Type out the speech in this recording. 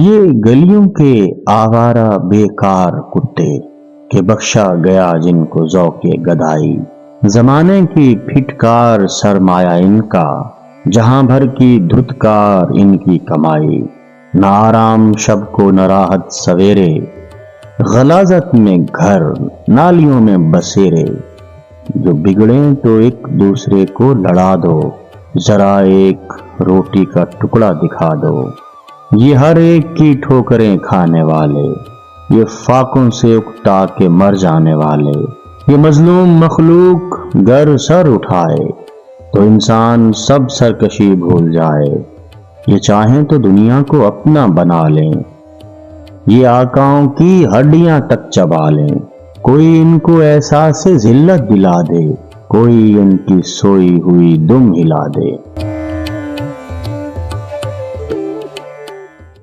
یہ گلیوں کے آوارہ بیکار کتے کہ بخشا گیا جن کو ذوق گدائی، زمانے کی پھٹکار سرمایہ ان کا، جہاں بھر کی دھتکار ان کی کمائی، نہ آرام شب کو نہ راحت سویرے، غلاظت میں گھر نالیوں میں بسیرے، جو بگڑیں تو ایک دوسرے کو لڑا دو، ذرا ایک روٹی کا ٹکڑا دکھا دو، یہ ہر ایک کی ٹھوکریں کھانے والے، یہ فاقوں سے اکتا کے مر جانے والے، یہ مظلوم مخلوق گر سر اٹھائے تو انسان سب سرکشی بھول جائے، یہ چاہیں تو دنیا کو اپنا بنا لیں، یہ آقاؤں کی ہڈیاں تک چبا لیں، کوئی ان کو احساس ذلت دلا دے، کوئی ان کی سوئی ہوئی دم ہلا دے۔